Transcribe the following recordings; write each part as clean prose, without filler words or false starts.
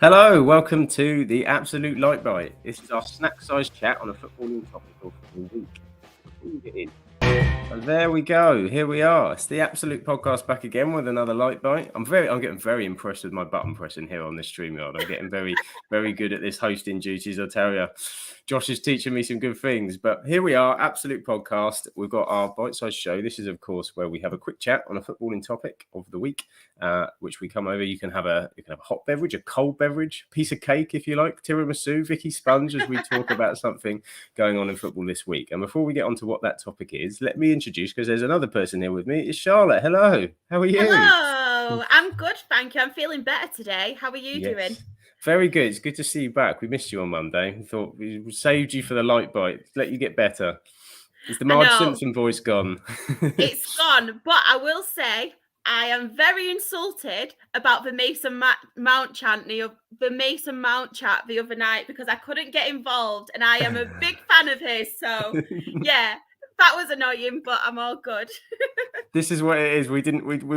Hello, welcome to the Absolute Lite Bite. This is our snack-sized chat on a footballing topic for the week. Before we get in, and there we go. Here we are. It's the Absolute Podcast back again with another Lite Bite. I'm getting very impressed with my button pressing here on this StreamYard. I'm getting very good at this hosting duties. I tell you, Josh is teaching me some good things. But here we are, Absolute Podcast. We've got our bite-sized show. This is, of course, where we have a quick chat on a footballing topic of the week. Which we come over. You can have a hot beverage, a cold beverage, piece of cake if you like, tiramisu, Vicky Sponge, as we talk about something going on in football this week. And before we get on to what that topic is, let me introduce, because there's another person here with me. It's Charlotte. Hello. How are you? Hello. I'm good, thank you. I'm feeling better today. How are you doing? Very good. It's good to see you back. We missed you on Monday. We thought we saved you for the Light Bite, let you get better. Is the Marge Simpson voice gone? It's gone, but I will say I am very insulted about the Mason Mount chat the other night because I couldn't get involved, and I am a big fan of his. So yeah, that was annoying, but I'm all good. This is what it is. We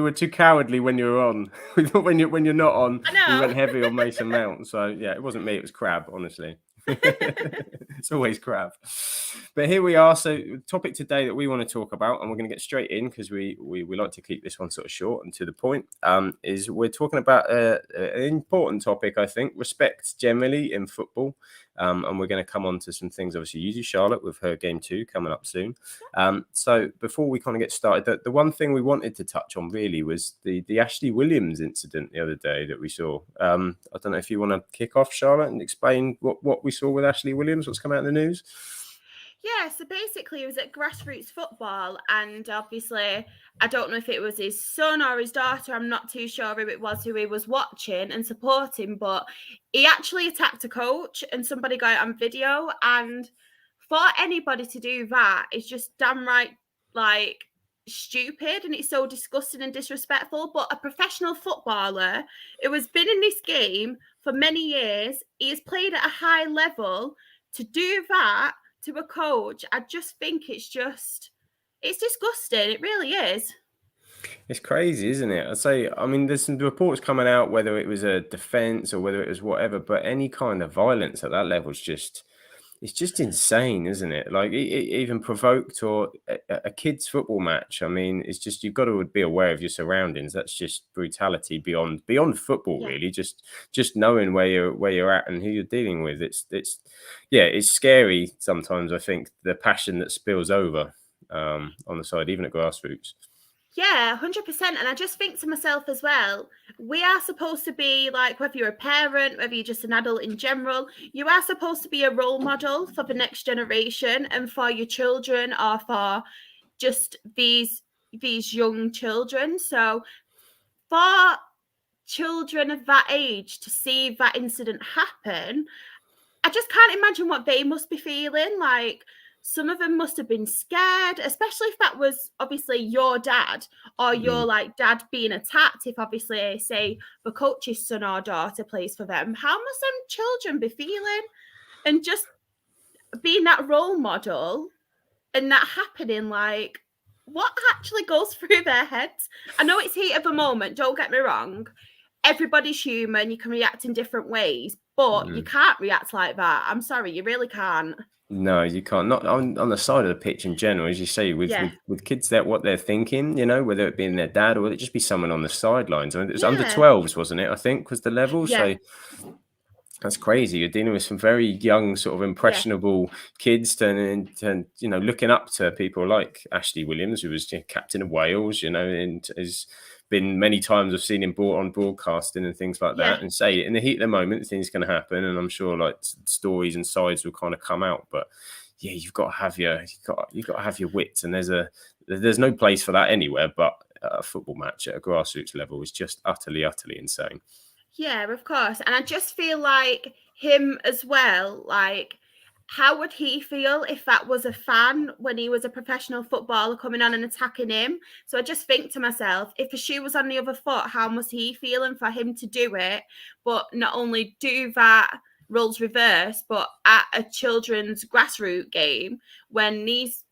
were too cowardly when you were on. We thought when you're not on, we went heavy on Mason Mount. So yeah, it wasn't me. It was Crab, honestly. It's always Crab. But here we are. So the topic today that we want to talk about, and we're going to get straight in because we like to keep this one sort of short and to the point, is we're talking about an important topic, I think, respect generally in football. And we're going to come on to some things, obviously, you do, Charlotte, with HerGameToo coming up soon. So before we kind of get started, the one thing we wanted to touch on really was the Ashley Williams incident the other day that we saw. I don't know if you want to kick off, Charlotte, and explain what we saw with Ashley Williams, what's come out in the news. Yeah, so basically it was at grassroots football, and obviously I don't know if it was his son or his daughter. I'm not too sure who it was who he was watching and supporting, but he actually attacked a coach and somebody got it on video. And for anybody to do that is just damn right like stupid, and it's so disgusting and disrespectful. But a professional footballer who has been in this game for many years, he has played at a high level, to do that to a coach, I just think it's disgusting. It really is. It's crazy, isn't it? I mean, there's some reports coming out, whether it was a defense or whether it was whatever, but any kind of violence at that level is it's just insane, isn't it? Like even provoked or a kid's football match. I mean, it's just, you've got to be aware of your surroundings. That's just brutality beyond football, really. Just knowing where you're at and who you're dealing with. It's scary sometimes. I think the passion that spills over on the side, even at grassroots. Yeah, 100%. And I just think to myself as well, we are supposed to be like, whether you're a parent, whether you're just an adult in general, you are supposed to be a role model for the next generation and for your children or for just these young children. So for children of that age to see that incident happen, I just can't imagine what they must be feeling. Like, some of them must have been scared, especially if that was obviously your dad or your like dad being attacked. If obviously, say, the coach's son or daughter plays for them, how must them children be feeling? And just being that role model and that happening, like, what actually goes through their heads? I know it's heat of the moment, don't get me wrong. Everybody's human, you can react in different ways, but you can't react like that. I'm sorry, you really can't. No, you can't. Not on the side of the pitch in general, as you say, with kids, that what they're thinking, whether it be in their dad or whether it just be someone on the sidelines. I mean, it was under 12s, wasn't it? I think was the level. Yeah. So that's crazy. You're dealing with some very young, sort of impressionable kids turning into, looking up to people like Ashley Williams, who was captain of Wales, and is been many times I've seen him brought on broadcasting and things like that, and say in the heat of the moment things can happen, and I'm sure like stories and sides will kind of come out. But yeah, you've got to have your wits, and there's no place for that anywhere but a football match at a grassroots level is just utterly insane. Yeah, of course. And I just feel like him as well, like, how would he feel if that was a fan when he was a professional footballer coming on and attacking him? So I just think to myself, if a shoe was on the other foot, how must he feel? And for him to do it, but not only do that roles reverse, but at a children's grassroots game, when these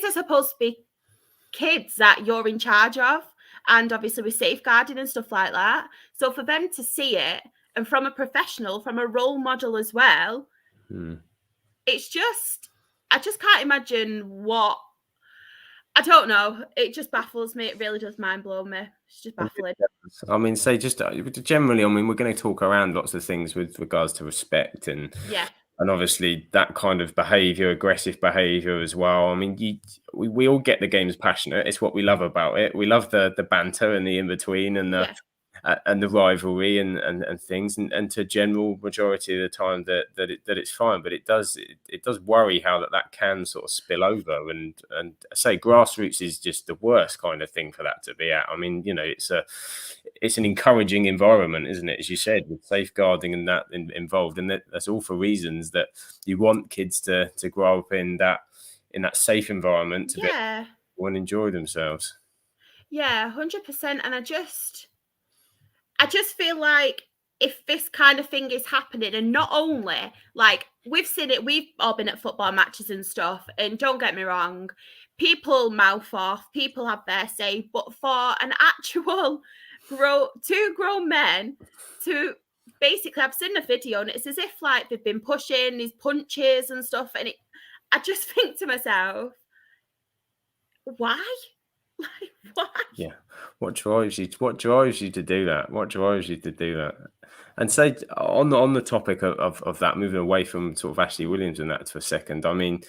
are supposed to be kids that you're in charge of, and obviously with safeguarding and stuff like that. So for them to see it and from a professional, from a role model as well. It's just, I just can't imagine what, I don't know. It just baffles me. It really does mind blow me. It's just baffling. I mean, say just generally, I mean, we're going to talk around lots of things with regards to respect and obviously that kind of behaviour, aggressive behaviour as well. I mean, we all get the game's passionate. It's what we love about it. We love the banter and the in between and the rivalry and things. And to general majority of the time that it's fine, but it does worry how that can sort of spill over. And say grassroots is just the worst kind of thing for that to be at. I mean, you know, it's an encouraging environment, isn't it? As you said, with safeguarding and that involved, and that's all for reasons that you want kids to grow up in that safe environment to be able and enjoy themselves. Yeah, 100%. And I just feel like if this kind of thing is happening, and not only like we've seen it, we've all been at football matches and stuff, and don't get me wrong, people mouth off, people have their say, but for an actual two grown men to basically, I've seen the video and it's as if like they've been pushing these punches and stuff, and I just think to myself, why? Like, why? Yeah. What drives you to do that? What drives you to do that? And say on the topic of that, moving away from sort of Ashley Williams and that for a second, I mean,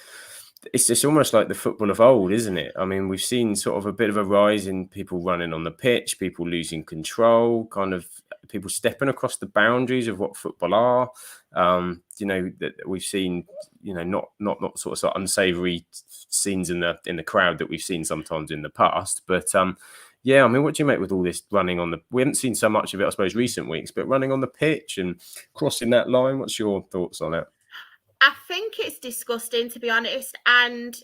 it's just almost like the football of old, isn't it? I mean, we've seen sort of a bit of a rise in people running on the pitch, people losing control, kind of people stepping across the boundaries of what football are. You know, that we've seen, you know, not sort of unsavory scenes in the crowd that we've seen sometimes in the past. But yeah, I mean, what do you make with all this running on we haven't seen so much of it, I suppose, recent weeks, but running on the pitch and crossing that line, what's your thoughts on it? I think it's disgusting, to be honest. And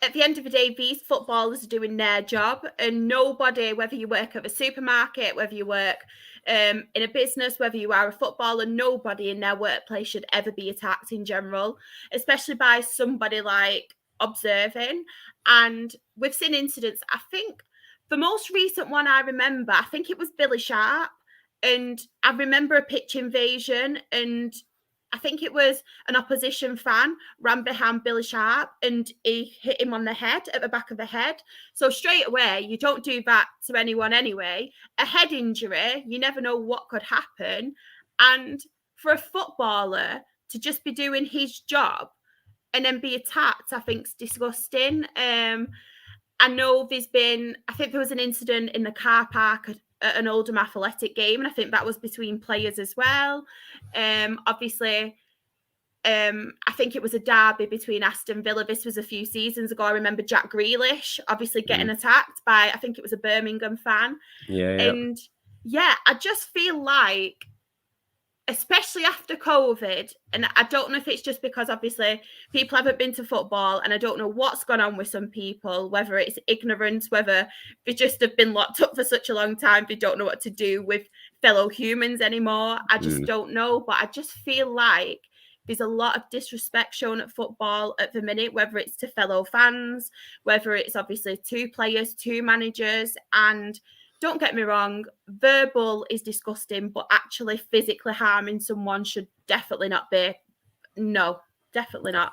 at the end of the day, these footballers are doing their job, and nobody, whether you work at a supermarket, whether you work in a business, whether you are a footballer, nobody in their workplace should ever be attacked in general, especially by somebody like observing. And we've seen incidents. I think the most recent one I remember, I think it was Billy Sharp, and I remember a pitch invasion, and I think it was an opposition fan ran behind Billy Sharp and he hit him on the head, at the back of the head. So straight away, you don't do that to anyone anyway. A head injury, you never know what could happen. And for a footballer to just be doing his job and then be attacked, I think is disgusting. I know I think there was an incident in the car park at an Oldham Athletic game, and I think that was between players as well. Obviously, I think it was a derby between Aston Villa. This was a few seasons ago. I remember Jack Grealish obviously getting attacked by, I think it was a Birmingham fan. And yeah, I just feel like, especially after COVID, and I don't know if it's just because obviously people haven't been to football, and I don't know what's gone on with some people, whether it's ignorance, whether they just have been locked up for such a long time, they don't know what to do with fellow humans anymore. I just don't know, but I just feel like there's a lot of disrespect shown at football at the minute, whether it's to fellow fans, whether it's obviously to players, to managers. And don't get me wrong, verbal is disgusting, but actually physically harming someone should definitely not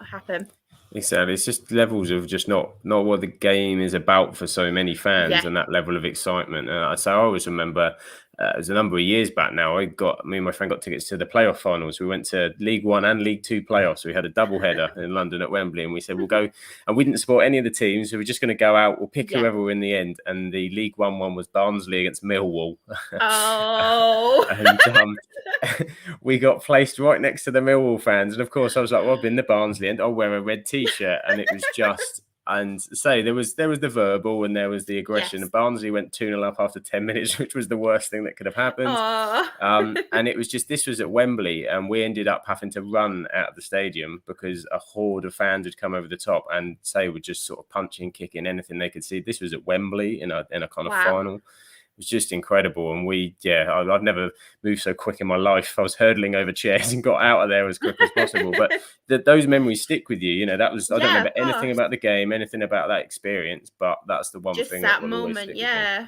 happen. Exactly. It's just levels of just not what the game is about for so many fans, and that level of excitement. So I always remember it was a number of years back now. Me and my friend got tickets to the playoff finals. We went to League One and League Two playoffs. We had a double header in London at Wembley, and we said we'll go. And we didn't support any of the teams, so we're just going to go out. We'll pick whoever we're in the end. And the League one was Barnsley against Millwall. Oh. And we got placed right next to the Millwall fans, and of course I was like, well, I've been to Barnsley and I'll wear a red t-shirt. And it was just, and say there was the verbal and there was the aggression. And Barnsley went 2-0 up after 10 minutes, which was the worst thing that could have happened. And it was just, this was at Wembley, and we ended up having to run out of the stadium because a horde of fans had come over the top and were just sort of punching, kicking, anything they could see. This was at Wembley in a kind of final. Was just incredible. And I've never moved so quick in my life. I was hurdling over chairs and got out of there as quick as possible. But those memories stick with you. You know, that was, I don't remember anything about the game, anything about that experience, but that's the one just thing that moment. Yeah.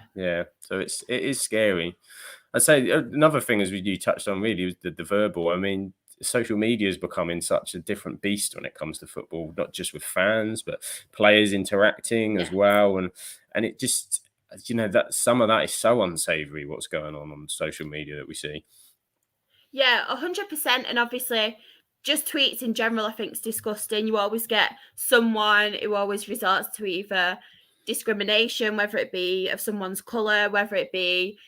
So it is scary. I'd say another thing, as you touched on, really, was the verbal. I mean, social media is becoming such a different beast when it comes to football, not just with fans, but players interacting as well. And it just, that some of that is so unsavory, what's going on social media that we see. Yeah, 100%. And obviously, just tweets in general, I think, is disgusting. You always get someone who always resorts to either discrimination, whether it be of someone's colour, whether it be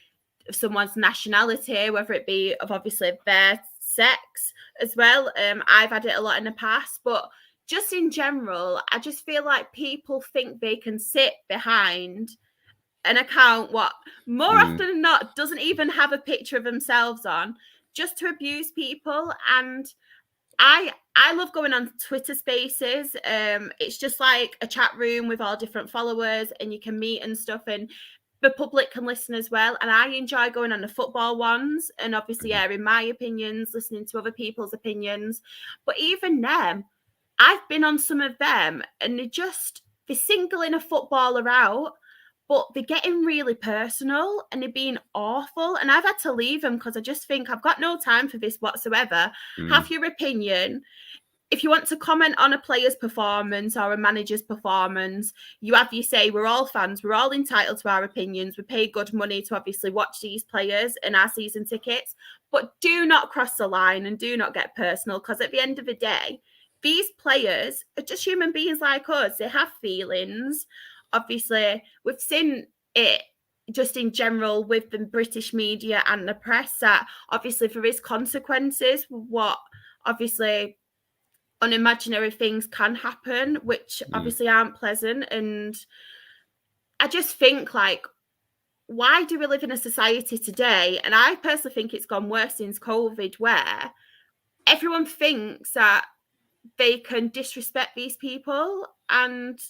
of someone's nationality, whether it be of obviously their sex as well. I've had it a lot in the past, but just in general, I just feel like people think they can sit behind an account what more often than not doesn't even have a picture of themselves on, just to abuse people. And I love going on Twitter Spaces. It's just like a chat room with all different followers, and you can meet and stuff, and the public can listen as well. And I enjoy going on the football ones and obviously airing my opinions, listening to other people's opinions. But even them, I've been on some of them, and they're singling a footballer out, but they're getting really personal and they're being awful. And I've had to leave them because I just think I've got no time for this whatsoever. Have your opinion. If you want to comment on a player's performance or a manager's performance, you have your say. We're all fans. We're all entitled to our opinions. We pay good money to obviously watch these players and our season tickets. But do not cross the line and do not get personal, because at the end of the day, these players are just human beings like us. They have feelings. Obviously, we've seen it just in general with the British media and the press that obviously there is consequences. What obviously unimaginary things can happen, which obviously aren't pleasant. And I just think, like, why do we live in a society today? And I personally think it's gone worse since COVID, where everyone thinks that they can disrespect these people, and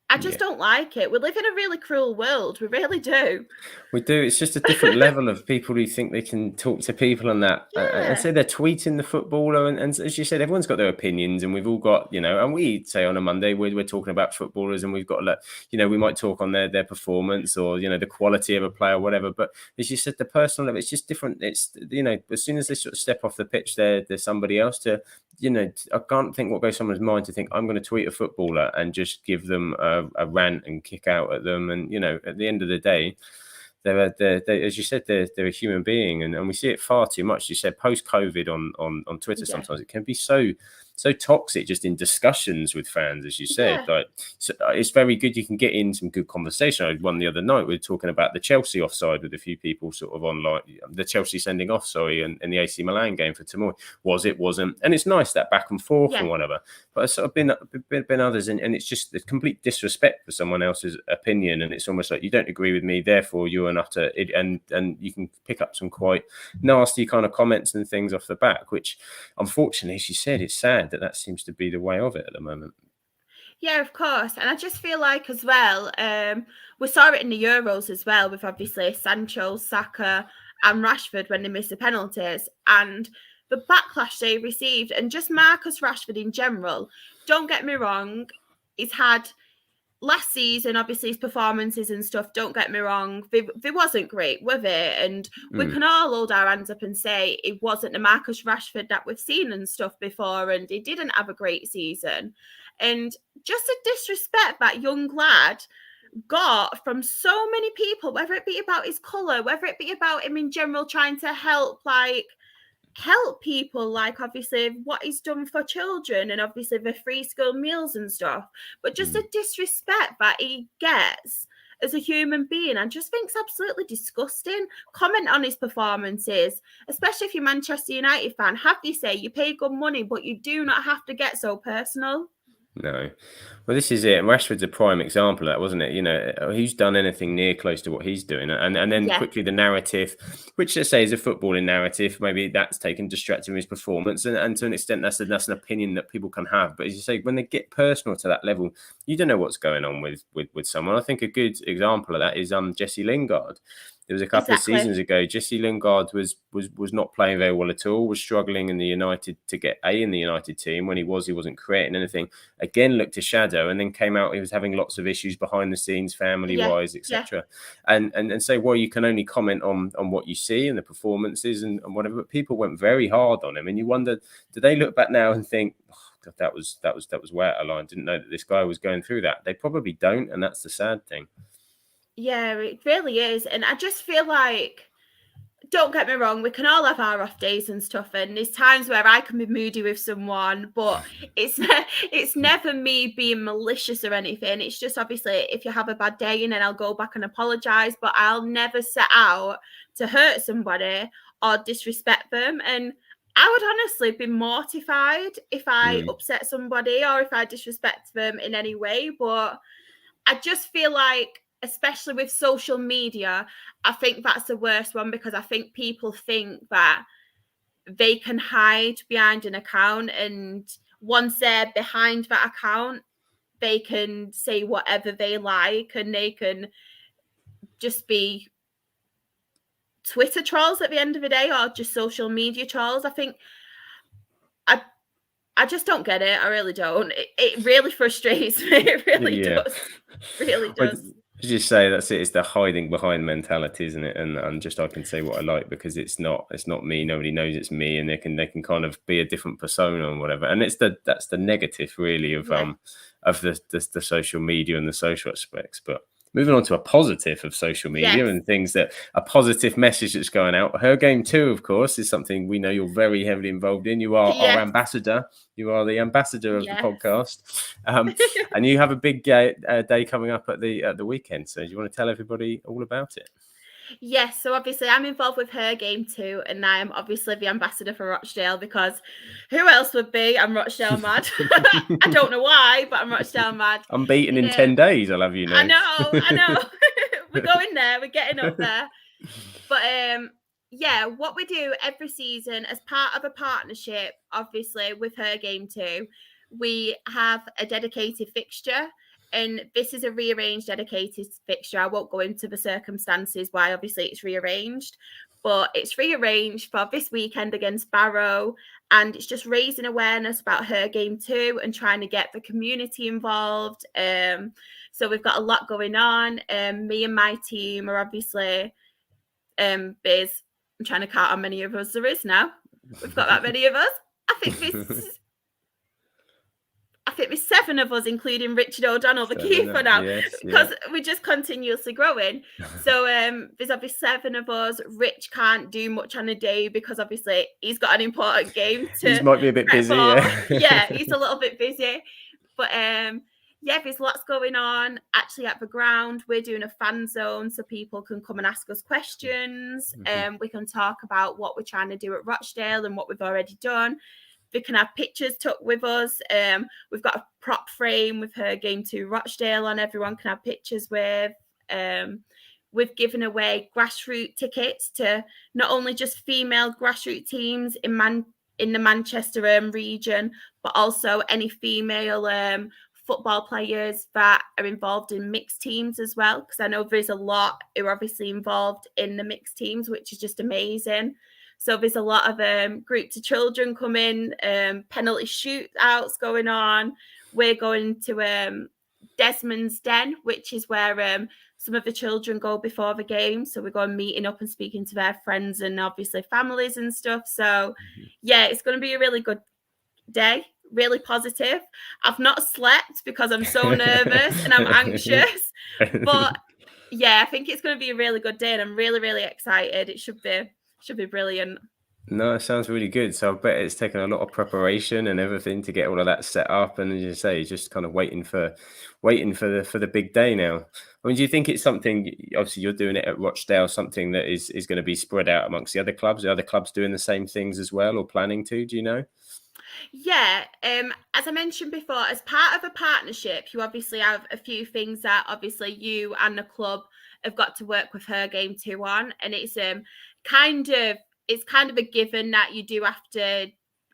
I just don't like it. We live in a really cruel world. We really do. We do. It's just a different level of people who think they can talk to people on that. And say they're tweeting the footballer. And as you said, everyone's got their opinions, and we've all got, and we say on a Monday, we're talking about footballers, and we've got, we might talk on their performance or, the quality of a player or whatever. But as you said, the personal level, it's just different. It's, as soon as they sort of step off the pitch, there's somebody else to, I can't think what goes someone's mind to think I'm going to tweet a footballer and just give them a rant and kick out at them. And, at the end of the day, they're as you said, they're a human being, and we see it far too much. You said post-COVID on Twitter, sometimes it can be so toxic just in discussions with fans, as you said. Like, so it's very good. You can get in some good conversation. I had one the other night. We were talking about the Chelsea offside with a few people sort of online. The Chelsea sending off, and the AC Milan game for tomorrow. Was it, wasn't? And it's nice, that back and forth and whatever. But it's sort of been others, and it's just the complete disrespect for someone else's opinion. And it's almost like you don't agree with me, therefore you're an utter idiot. And you can pick up some quite nasty kind of comments and things off the back, which unfortunately, as you said, it's sad that seems to be the way of it at the moment. Yeah, of course. And I just feel like as well, we saw it in the Euros as well, with obviously Sancho, Saka and Rashford when they missed the penalties, and the backlash they received. And just Marcus Rashford in general, don't get me wrong, he's had last season, obviously his performances and stuff, don't get me wrong, they wasn't great, were they? And we can all hold our hands up and say it wasn't the Marcus Rashford that we've seen and stuff before, and he didn't have a great season. And just a disrespect that young lad got from so many people, whether it be about his colour, whether it be about him in general trying to help people, like obviously what he's done for children and obviously the free school meals and stuff, but just a disrespect that he gets as a human being, I just think it's absolutely disgusting. Comment on his performances, especially if you're a Manchester United fan. Have you say you pay good money, but you do not have to get so personal. No. Well, this is it. Rashford's a prime example of that, wasn't it? Who's done anything near close to what he's doing? And then quickly the narrative, which let's say is a footballing narrative, maybe that's distracted from his performance. And to an extent, that's an opinion that people can have. But as you say, when they get personal to that level, you don't know what's going on with someone. I think a good example of that is Jesse Lingard. There was a couple Exactly. of seasons ago, Jesse Lingard was not playing very well at all, was struggling in the United to get in the United team. When he wasn't creating anything. Again, looked a shadow, and then came out, he was having lots of issues behind the scenes, family-wise, etc. And say, well, you can only comment on what you see and the performances and whatever, but people went very hard on him, and you wonder, do they look back now and think, oh, God, that was way out of line, didn't know that this guy was going through that? They probably don't, and that's the sad thing. Yeah, it really is. And I just feel like, don't get me wrong, we can all have our off days and stuff, and there's times where I can be moody with someone, but it's never me being malicious or anything. It's just, obviously, if you have a bad day, and then I'll go back and apologize, but I'll never set out to hurt somebody or disrespect them. And I would honestly be mortified if I upset somebody or if I disrespect them in any way. But I just feel like, especially with social media, I think that's the worst one, because I think people think that they can hide behind an account, and once they're behind that account, they can say whatever they like, and they can just be Twitter trolls at the end of the day, or just social media trolls. I think I just don't get it. I really don't. It really frustrates me. It really does. Really does. As you say, that's it. It's the hiding behind mentality, isn't it? And just, I can say what I like because it's not me. Nobody knows it's me, and they can kind of be a different persona and whatever. And that's the negative, really, of the social media and the social aspects. But moving on to a positive of social media and things that a positive message that's going out. HerGameToo, of course, is something we know you're very heavily involved in. You are our ambassador. You are the ambassador of the podcast. And you have a big day coming up at the weekend. So do you want to tell everybody all about it? Yes, so obviously I'm involved with HerGameToo, and I am obviously the ambassador for Rochdale, because who else would be? I'm Rochdale mad. I don't know why, but I'm Rochdale mad. I'm beaten in 10 days, I'll have you know. I know. We're going there. We're getting up there. But what we do every season as part of a partnership, obviously, with HerGameToo, we have a dedicated fixture. And this is a rearranged dedicated fixture. I won't go into the circumstances why, obviously, it's rearranged, but it's rearranged for this weekend against Barrow. And it's just raising awareness about HerGameToo and trying to get the community involved. So we've got a lot going on. Me and my team are obviously biz. I'm trying to count how many of us there is now. We've got that many of us. I think there's 7 of us, including Richard O'Donnell, the keeper now, because we're just continuously growing. So there's obviously 7 of us. Rich can't do much on a day because obviously he's got an important game to. He might be a bit busy. He's a little bit busy. But there's lots going on. Actually, at the ground, we're doing a fan zone so people can come and ask us questions. We can talk about what we're trying to do at Rochdale and what we've already done. They can have pictures took with us. We've got a prop frame with HerGameToo Rochdale on. Everyone can have pictures with. We've given away grassroots tickets to not only just female grassroots teams in the Manchester region, but also any female football players that are involved in mixed teams as well. Because I know there's a lot who are obviously involved in the mixed teams, which is just amazing. So there's a lot of groups of children coming, penalty shootouts going on. We're going to Desmond's Den, which is where some of the children go before the game. So we're going meeting up and speaking to their friends and obviously families and stuff. So it's going to be a really good day, really positive. I've not slept because I'm so nervous and I'm anxious. But I think it's going to be a really good day, and I'm really, really excited. It should be brilliant. No, it sounds really good. So I bet it's taken a lot of preparation and everything to get all of that set up. And as you say, just kind of waiting for the big day now. I mean, do you think it's something? Obviously, you're doing it at Rochdale, something that is going to be spread out amongst the other clubs. Are other clubs doing the same things as well, or planning to? Do you know? Yeah, as I mentioned before, as part of a partnership, you obviously have a few things that obviously you and the club have got to work with HerGameToo on, and it's kind of a given that you do have to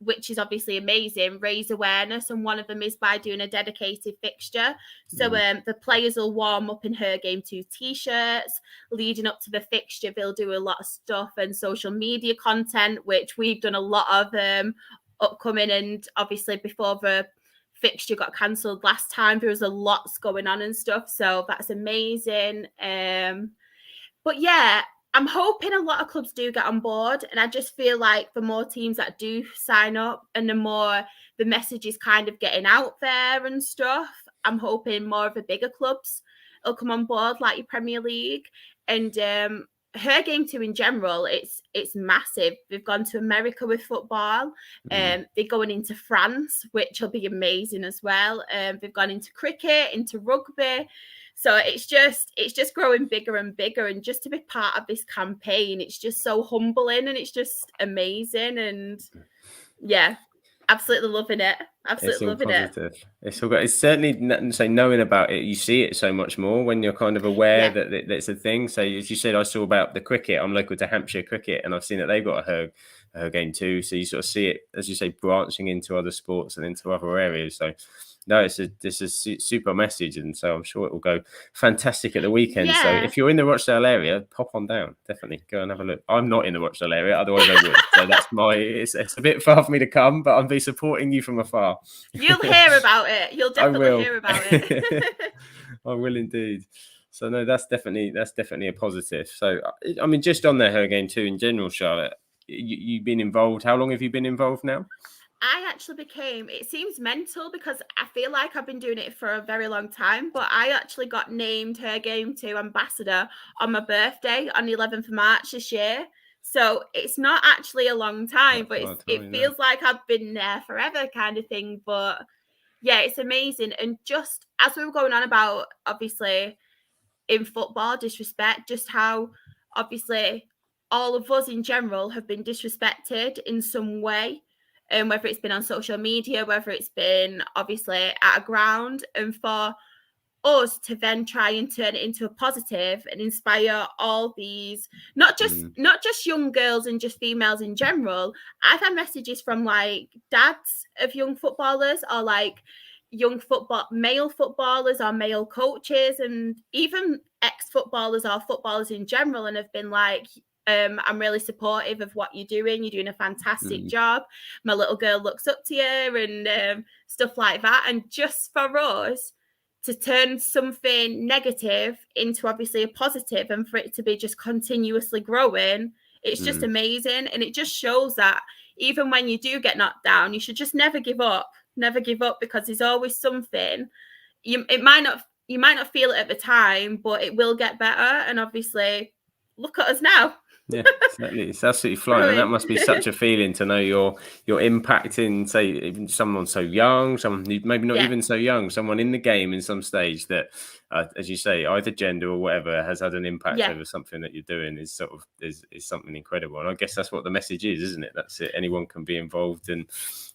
which is obviously amazing, raise awareness, and one of them is by doing a dedicated fixture. So the players will warm up in HerGameToo t-shirts. Leading up to the fixture, they'll do a lot of stuff and social media content, which we've done a lot of upcoming, and obviously before the fixture got cancelled last time, there was a lots going on and stuff, so that's amazing. But yeah, I'm hoping a lot of clubs do get on board, and I just feel like the more teams that do sign up and the more the message is kind of getting out there and stuff, I'm hoping more of the bigger clubs will come on board, like your Premier League. And HerGameToo in general, it's massive. They've gone to America with football. They're going into France, which will be amazing as well. They've gone into cricket, into rugby. So it's just growing bigger and bigger, and just to be part of this campaign, it's just so humbling and it's just amazing. And yeah, absolutely loving it. Absolutely loving it. It's certainly, say, knowing about it, you see it so much more when you're kind of aware that it's a thing. So as you said, I saw about the cricket. I'm local to Hampshire Cricket, and I've seen that they've got a HerGame too. So you sort of see it, as you say, branching into other sports and into other areas. So no, it's a super message, and so I'm sure it will go fantastic at the weekend. So if you're in the Rochdale area, pop on down. Definitely go and have a look. I'm not in the Rochdale area, otherwise I would. So that's it's a bit far for me to come, but I'll be supporting you from afar. You'll hear about it. You'll definitely hear about it. I will indeed. So no, that's definitely a positive. So I mean, just on the HerGameToo in general, Charlotte, you've been involved. How long have you been involved now? I actually it seems mental because I feel like I've been doing it for a very long time, but I actually got named HerGameToo ambassador on my birthday on the 11th of March this year. So it's not actually a long time, but it feels like I've been there forever kind of thing. But yeah, it's amazing. And just as we were going on about, obviously, in football, disrespect, just how obviously all of us in general have been disrespected in some way. And whether it's been on social media, whether it's been obviously at a ground, and for us to then try and turn it into a positive and inspire all these, not just young girls and just females in general. I've had messages from like dads of young footballers, or like male footballers or male coaches, and even ex-footballers or footballers in general, and have been like, I'm really supportive of what you're doing. You're doing a fantastic job. My little girl looks up to you, and stuff like that. And just for us to turn something negative into obviously a positive, and for it to be just continuously growing, it's just amazing. And it just shows that even when you do get knocked down, you should just never give up. Never give up, because there's always something. You might not feel it at the time, but it will get better. And obviously, look at us now. Yeah, certainly. It's absolutely flying. And that must be such a feeling to know you're impacting, say, even someone so young, someone who maybe not even so young, someone in the game in some stage that, as you say, either gender or whatever, has had an impact over something that you're doing is something incredible. And I guess that's what the message is, isn't it? That's it. Anyone can be involved, and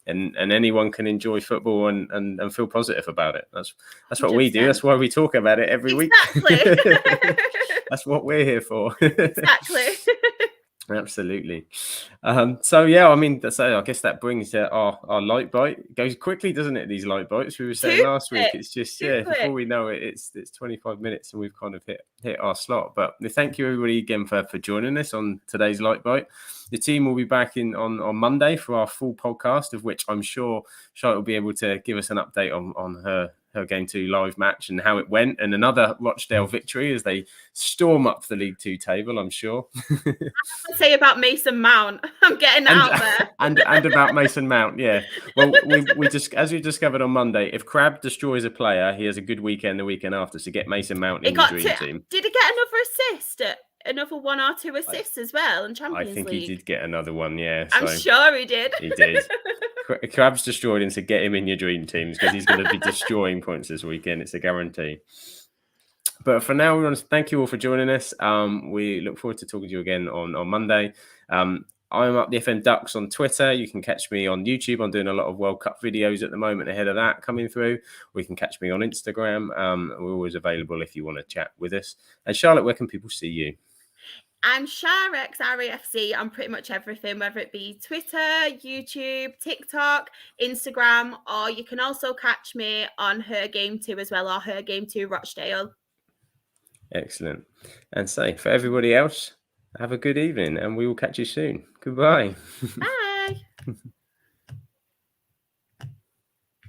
anyone can enjoy football and feel positive about it. That's what 100%. We do. That's why we talk about it every week. That's what we're here for. Exactly. Absolutely. So yeah, I mean, I guess that brings our light bite. It goes quickly, doesn't it? These light bites we were saying last week. It's just before we know it, it's 25 minutes and we've kind of hit our slot. But thank you everybody again for joining us on today's light bite. The team will be back on Monday for our full podcast, of which I'm sure Charlotte will be able to give us an update on her HerGameToo live match and how it went, and another Rochdale victory as they storm up the League Two table, I'm sure. I would say about Mason Mount. I'm getting that out there. and about Mason Mount, yeah. Well, we just, as we discovered on Monday, if Crab destroys a player, he has a good weekend the weekend after. So get Mason Mount in the dream team. Did he get another assist? Another 1 or 2 assists as well in Champions League? I think he did get another one, yeah. I'm sure he did. He did. Crab's destroyed him, so get him in your dream teams, because he's going to be destroying points this weekend. It's a guarantee. But for now, we want to thank you all for joining us. We look forward to talking to you again on Monday. I'm up the FM Ducks on Twitter. You can catch me on YouTube. I'm doing a lot of World Cup videos at the moment ahead of that coming through. We can catch me on Instagram. We're always available if you want to chat with us. And Charlotte, where can people see you? I'm Sharex RAFC on pretty much everything, whether it be Twitter, YouTube, TikTok, Instagram, or you can also catch me on HerGameToo as well, or HerGameToo Rochdale. Excellent. And so, for everybody else, have a good evening, and we will catch you soon. Goodbye. Bye.